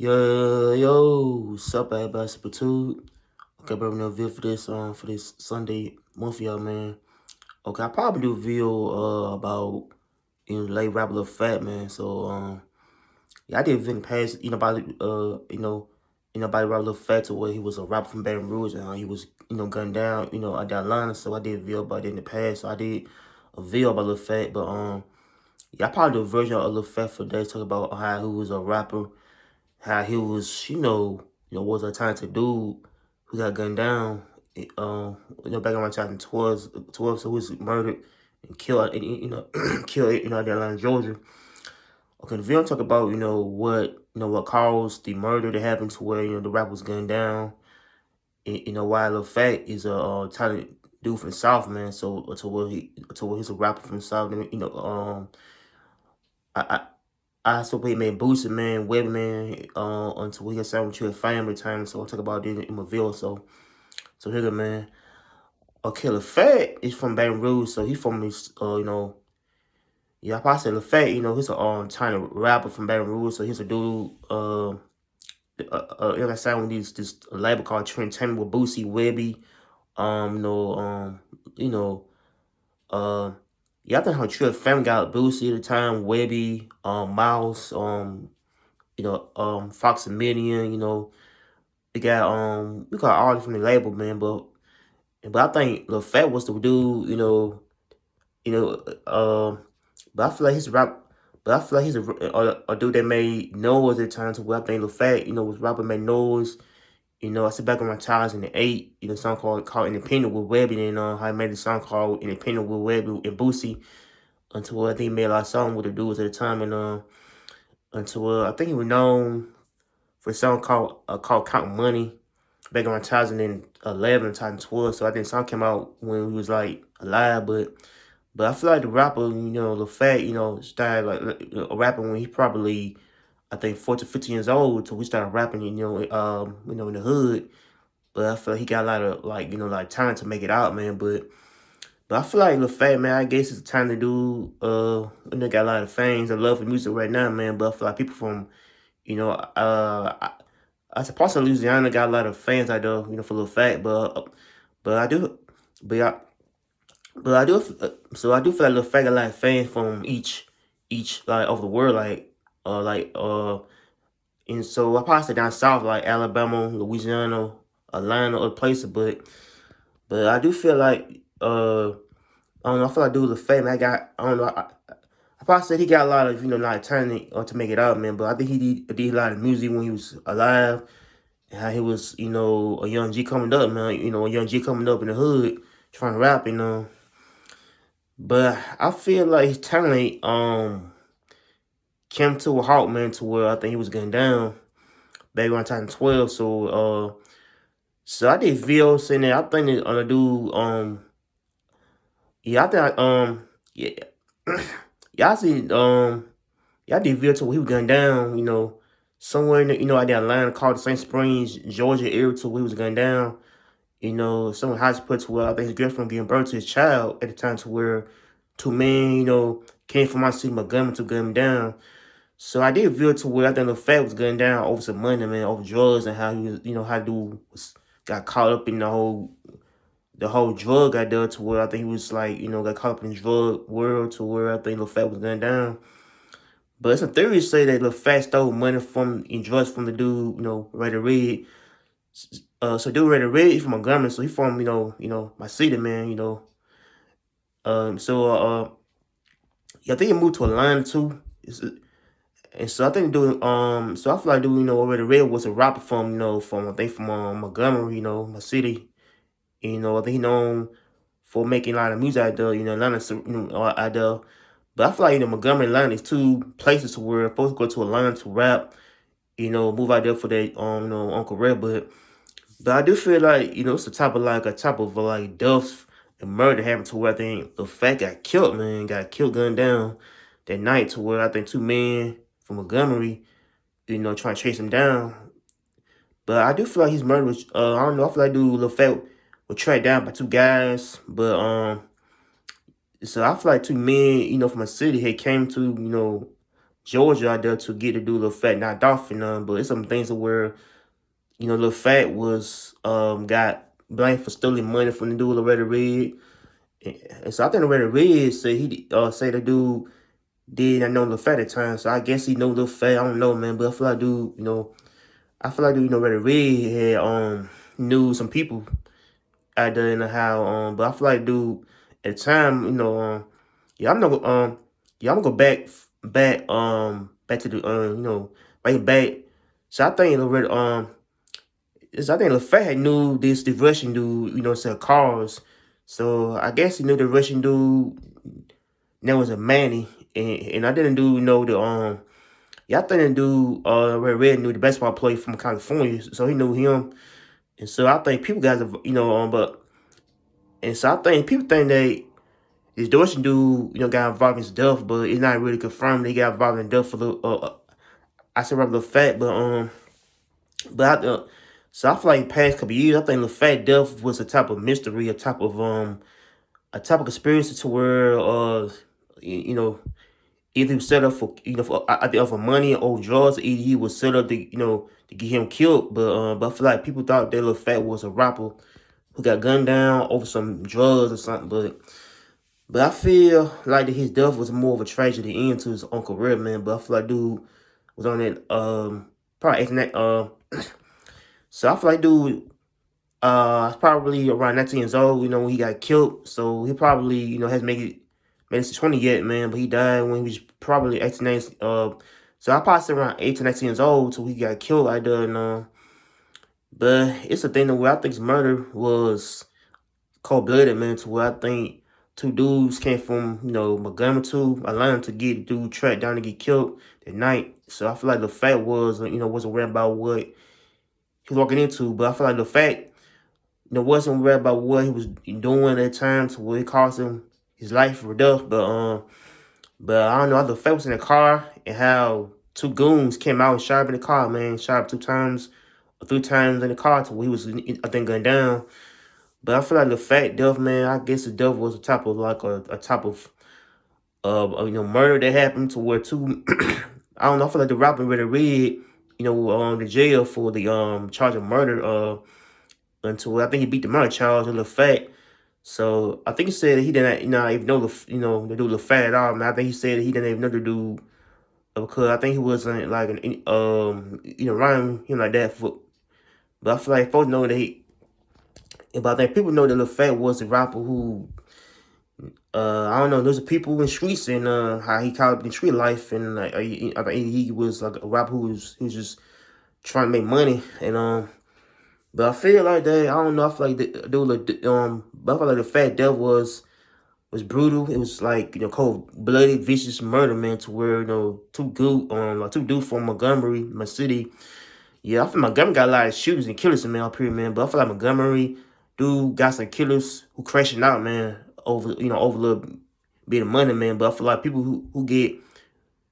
Yo, what's up, everybody? Super two. Okay, bro, no video for this Sunday month, y'all, man. Okay, I probably do a video about late rapper Lil Fat, man. So yeah, I did a video in the past, about rapper Lil Fat to where he was a rapper from Baton Rouge and how he was gunned down, at that line. So I did a video about it in the past. So I did a video about Lil Fat, but yeah, I probably do a version of Lil Fat for today, talk about how he was a rapper, how he was, was a talented dude who got gunned down, back around 2012, so he was murdered and killed, killed, out in Atlanta, Georgia. Okay, the video talk about, what caused the murder to happen to where, the rapper was gunned down, and, why Lil Fat is a talented dude from the South, man, so to where he's a rapper from the South, and, I, I still play man Boosie man, Webby man, until we get something to a family time. So I'll talk about it in my video. So here go man. Okay, Lil Fat is from Baton Rouge, so he's from this yeah, I probably say Lil Fat, he's a tiny rapper from Baton Rouge, so he's a dude like I said, with this label called Trent Tammy with Boosie, Webby, you know, you know, yeah, I think her Trill family got Boosie at the time, Webby, Mouse, Fox and Million, we got all from the label, man, but I think Lil Fat was the dude, you know, but I feel like he's a rap, but I feel like he's a dude that made noise at times where I think Lil Fat, was rapping made noise. I sit back on my times in the eight, song called Independent with Webby, and how I made the song called Independent with Webby and Boosie until I think he made a lot of songs with the dudes at the time, and until I think he was known for a song called Count Money back around 2011, 2012. So I think the song came out when he was like alive, but I feel like the rapper, Lil Fat, started like rapping when he probably I think 14, 15 years old. So we started rapping, in the hood. But I feel like he got a lot of like time to make it out, man. But I feel like Lil Fat, man, I guess it's time to do got a lot of fans and love for music right now, man. But I feel like people from, I suppose Louisiana got a lot of fans out there, for Lil Fat, but I do, but I, but I do, so I do feel like Lil Fat got a lot of fans from each like of the world, and so I probably say down south like Alabama, Louisiana, Atlanta, other places, but I do feel like I don't know, I feel like dude Lil Fat, man, I don't know, I probably said he got a lot of like talent to make it out, man, but I think he did a lot of music when he was alive. How he was, a young G coming up, man. A young G coming up in the hood, trying to rap, But I feel like his talent, came to a halt, man, to where I think he was going down back around 2012. So I did video saying that I think that on the dude, yeah, I think, yeah, yeah, I see, yeah, I did video to where he was going down, somewhere in the, out there in Atlanta called St. Springs, Georgia area to where he was going down. Someone hospital to where I think his girlfriend giving birth to his child at the time to where two men, came from my city, Montgomery, to gun him down. So I did feel to where I think the Fat was gunned down over some money, man, over drugs and how he was, how dude got caught up in the whole drug out there to where I think he was like, got caught up in the drug world to where I think the Fat was gunned down. But some theories say that Lil Fat stole money in drugs from the dude, Ray Red. So dude Ray Red is from Montgomery, so he from, my city, man, yeah, I think he moved to Atlanta too. And so I think dude, so I feel like dude, Ray Red was a rapper from, from I think from Montgomery, my city. I think he known for making a lot of music out there, Atlanta, so, out there. But I feel like, Montgomery and Atlanta is two places where folks go to Atlanta to rap, move out there for their Uncle Red. But I do feel like, it's a type of like death and murder happened to where I think the Fat got killed, man, gunned down that night to where I think two men from Montgomery, trying to chase him down. But I do feel like his murder was, I don't know, I feel like dude Lil Fat was tracked down by two guys, but so I feel like two men, from a city had came to, Georgia out there to get to do Lil Fat knocked off and but it's some things where Lil Fat was got blamed for stealing money from the dude Loretta Red. And so I think Loretta Red said say the dude did not know Lil Fat at the time. So I guess he know Lil Fat. I don't know, man, but I feel like dude, Loretta Red had knew some people out there in the how but I feel like dude at the time, yeah, I'm not yeah, I'm gonna go back to the right back. So I think Loretta I think Lil Fat had knew the Russian dude, sell cars. So I guess he knew the Russian dude name was a Manny. And I didn't do know the yeah, I think the dude Red knew the basketball player from California, so he knew him. And so I think people guys have but and so I think people think that this Russian dude, got involved in his death, but it's not really confirmed that he got involved in death for the I said rather Lil Fat, but so I feel like the past couple years, I think Lil Fat death was a type of mystery, a type of conspiracy to where either he was set up for I think for money or drugs, or either he was set up to to get him killed. But I feel like people thought that Lil Fat was a rapper who got gunned down over some drugs or something. But I feel like that his death was more of a tragedy end to his own career, man. But I feel like dude was on that probably 18, so I feel like dude probably around 19 years old, when he got killed. So he probably, hasn't made it to 20 yet, man. But he died when he was probably 18, 19, so I probably say around 18, 19 years old till he got killed like that. But it's a thing that where I think his murder was cold-blooded, man, to where I think two dudes came from, Montgomery to Atlanta to get dude tracked down to get killed that night. So I feel like the Fat was, wasn't worried about what he was walking into. But I feel like the Fat, wasn't worried about what he was doing at the time to where it cost him his life for death. But I don't know how the Fat was in the car and how two goons came out and shot him in the car, man. Shot him 2 times or 3 times in the car to where he was, I think, going down. But I feel like the Fat death, man, I guess the death was a type of like a type of murder that happened to where two I don't know, I feel like the rapper Red Red, the jail for the charge of murder until I think he beat the murder charge of Lil Fat. So I think he said he didn't even know the dude Lil Fat at all, man. I think he said he didn't even know the dude because I think he wasn't like around him like that. But I feel like folks know that but I think people know that Lil Fat was a rapper who I don't know. There's people in the streets and how he caught up in street life, and like I think he was like a rapper who was just trying to make money, and But I feel like that. I don't know. I feel like but I feel like the Fat Death was brutal. It was like cold blooded, vicious murder, man. To where two dudes from Montgomery, my city. Yeah, I feel Montgomery got a lot of shooters and killers in man up here, man. But I feel like Montgomery dude got some killers who crashing out, man, over over a little bit of money, man. But I feel like people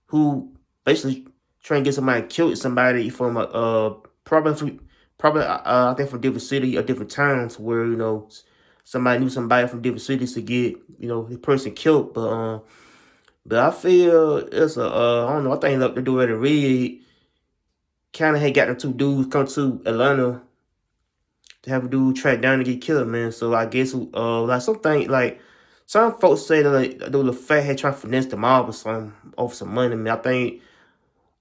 who basically try and get somebody killed, somebody from probably I think from different city or different towns where somebody knew somebody from different cities to get the person killed. But I feel it's I don't know. I think the dude at the Red kind of had got the two dudes come to Atlanta to have a dude tracked down to get killed, man. So I guess like something like some folks say that like the Lil Fat had tried to finesse the mob or something over some money, man. I think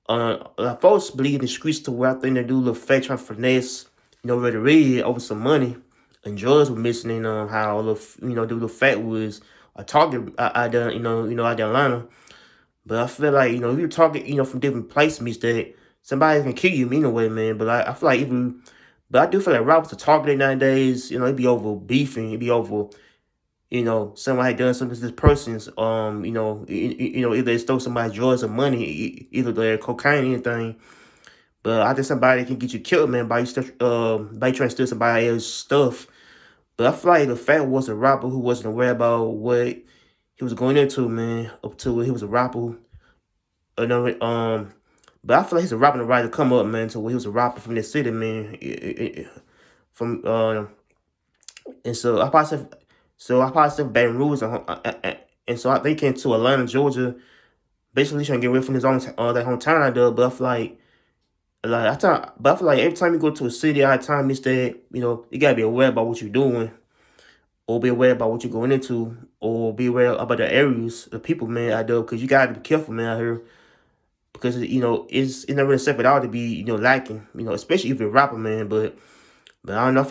like folks believe in the streets to where I think they do Lil Fat trying to finesse Red Red over some money, and drugs were missing, and how dude Lil Fat was a target out there out there Atlanta. But I feel like if you're talking from different places, that somebody can kill you anyway, man. But I feel like but I do feel like rappers are targeted nowadays. It'd be over beefing. It'd be over, somebody done something to this person's, either they stole somebody's drugs or money, either their cocaine, anything. But I think somebody can get you killed, man, by you trying to steal somebody else's stuff. But I feel like the Fat was a rapper who wasn't aware about what he was going into, man, up to he was a rapper. But I feel like he's a rapper the right to come up, man, to where he was a rapper from this city, man. From and so I probably said Baton Rouge, and so they came to Atlanta, Georgia, basically trying to get away from his own that hometown out there. But I feel but I feel like every time you go to a city, all the time it's that you gotta be aware about what you're doing, or be aware about what you're going into, or be aware about the areas, the people, man, out there, because you gotta be careful, man, out here, because it's not really safe at all to be lacking, especially if you're a rapper, man. But I don't know.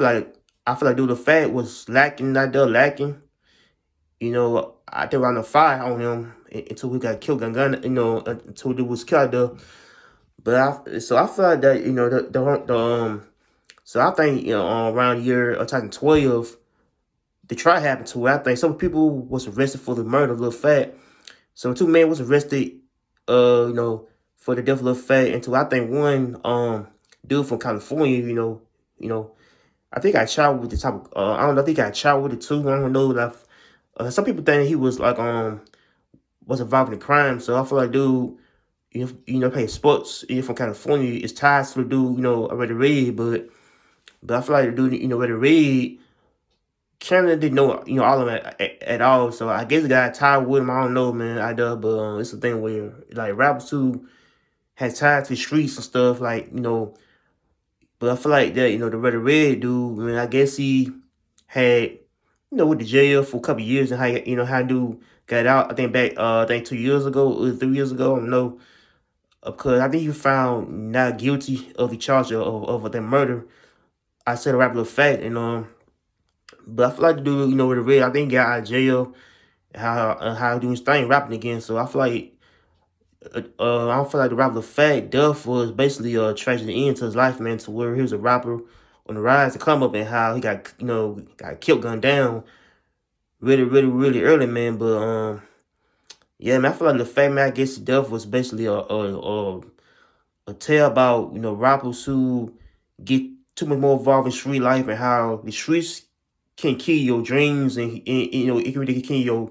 I feel like dude, the Fat was lacking out there, lacking. I think around the fire on him until we got killed, until dude was killed there. So I feel like that so I think around year 2012 the trial happened to where I think some people was arrested for the murder of Lil Fat. So two men was arrested, for the death of Lil Fat, and I think one dude from California, you know, I think I child with the type of, I don't know, I think I child with it too. I don't know. Like, some people think he was like was involved in the crime. So I feel like dude, playing sports, from California, is tied to the dude, already read, but I feel like the dude, already read. Canada didn't know, all of them at all. So I guess the guy tied with him. I don't know, man. But it's the thing where like rappers who had tied to the streets and stuff, like But I feel like that, the Red dude. I mean, I guess he had, went to jail for a couple years, and how dude got out. I think back, I think 2 years ago or 3 years ago. I don't know, because I think he found not guilty of the charge of the murder. I said a rap Lil Fat, and but I feel like the dude, with the red, I think he got out of jail. How doing his thing rapping again. So I feel like I don't feel like the rapper Fat Duff was basically a tragic end to his life, man, to where he was a rapper on the rise to come up, and how he got killed, gunned down really, really, really early, man. But yeah, man, I feel like the Fat man, I guess Duff was basically a tale about rappers who get too much more involved in street life, and how the streets can kill your dreams, and it can really kill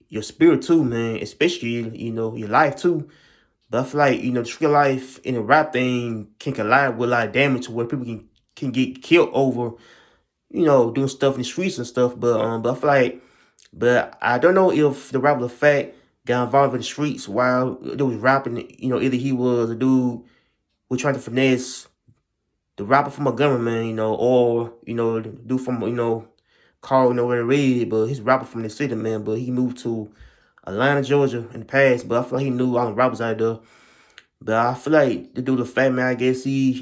your spirit too, man, especially your life too. But I feel like, the street life in the rap thing can collide with a lot of damage, to where people can get killed over, doing stuff in the streets and stuff. But I feel like, but I don't know if the rapper Fat got involved in the streets while they was rapping. Either he was a dude who trying to finesse the rapper from Montgomery, man, or the dude from Carl, where Red, but he's a rapper from the city, man. But he moved to Atlanta, Georgia in the past. But I feel like he knew all the rappers out there. But I feel like the dude, the Fat man, I guess he,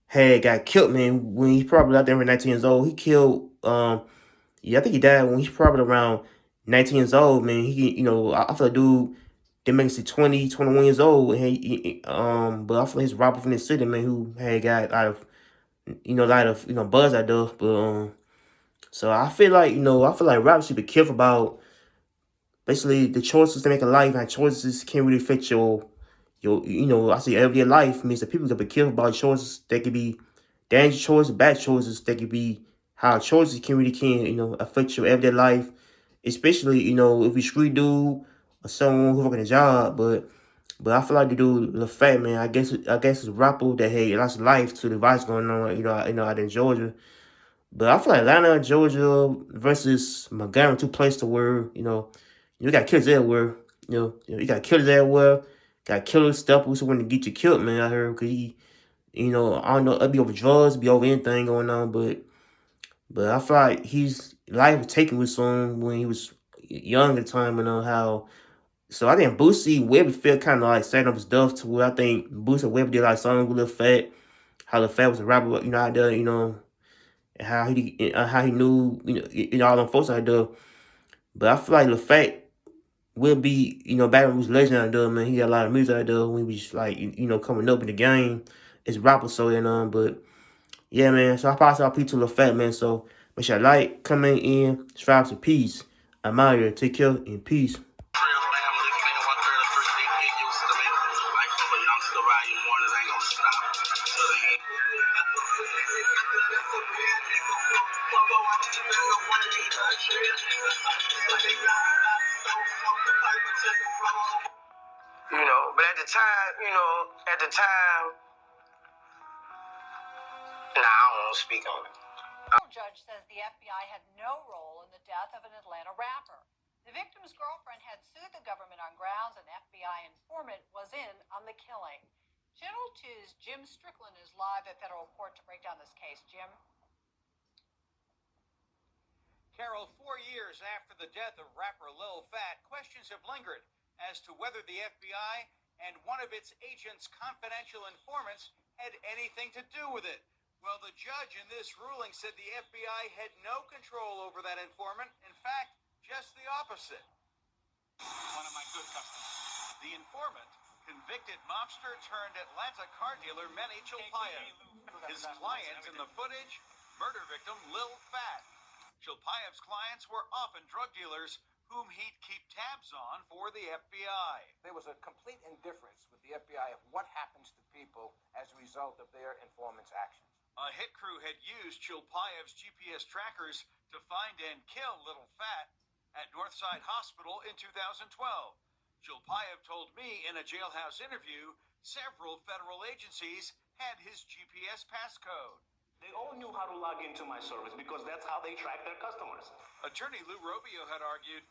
had got killed, man, when he's probably out there at 19 years old. He killed, yeah, I think he died when he's probably around 19 years old, man. He, I feel like dude, they makes it 20, 21 years old, and but I feel like he's a rapper from the city, man, who had got a lot of, buzz out there. But, so I feel like, rappers should be careful about basically the choices they make in life, and choices can really affect I say everyday life. Means that people gotta be careful about choices. They could be dangerous choices, bad choices. They could be how choices can affect your everyday life, especially if you street dude or someone who's working a job. But I feel like the dude, the Fat man, I guess it's a rapper that had lots of life to the vice going on, out in Georgia. But I feel like Atlanta, Georgia versus Montgomery, two places to where you got kids everywhere. You got killers everywhere. Got killers, steppers who want to get you killed, man, out here. Because I don't know, it'd be over drugs, be over anything going on. But I feel like his life was taken with someone when he was young at the time, how. So I think Boosie Webby felt kind of like setting up his stuff to where I think Boosie Webby did like songs with Lil Fat. How Lil Fat was a rapper, out there, and how he knew, all them folks out there. But I feel like Lil Fat will be, Baton Rouge legend out there, man. He got a lot of music out there when he was like, coming up in the game as a rapper, so but yeah, man. So I pass out P to Lil Fat, man. So make sure you like, comment in, strive to peace. I'm out here. Take care and peace. But at the time, nah, I don't want to speak on it. Judge says the FBI had no role in the death of an Atlanta rapper. The victim's girlfriend had sued the government on grounds an FBI informant was in on the killing. Channel 2's Jim Strickland is live at federal court to break down this case. Jim? Carol, 4 years after the death of rapper Lil Fat, questions have lingered as to whether the FBI and one of its agents' confidential informants had anything to do with it. Well, the judge in this ruling said the FBI had no control over that informant. In fact, just the opposite. One of my good customers. The informant, convicted mobster turned Atlanta car dealer Manny Chilpayev. His client in the footage, murder victim Lil Fat. Chilpayev's clients were often drug dealers whom he'd keep tabs on for the FBI. There was a complete indifference with the FBI of what happens to people as a result of their informant's actions. A hit crew had used Chilpayev's GPS trackers to find and kill Little Fat at Northside Hospital in 2012. Chilpayev told me in a jailhouse interview several federal agencies had his GPS passcode. They all knew how to log into my service because that's how they track their customers. Attorney Lou Robio had argued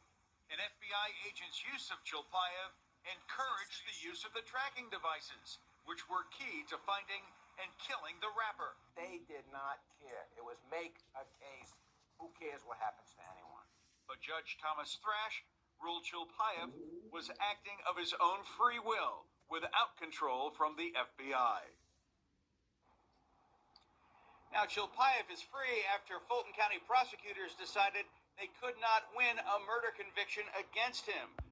an FBI agent's use of Chilpayev encouraged the use of the tracking devices, which were key to finding and killing the rapper. They did not care. It was make a case. Who cares what happens to anyone? But Judge Thomas Thrash ruled Chilpayev was acting of his own free will without control from the FBI. Now, Chilpayev is free after Fulton County prosecutors decided they could not win a murder conviction against him.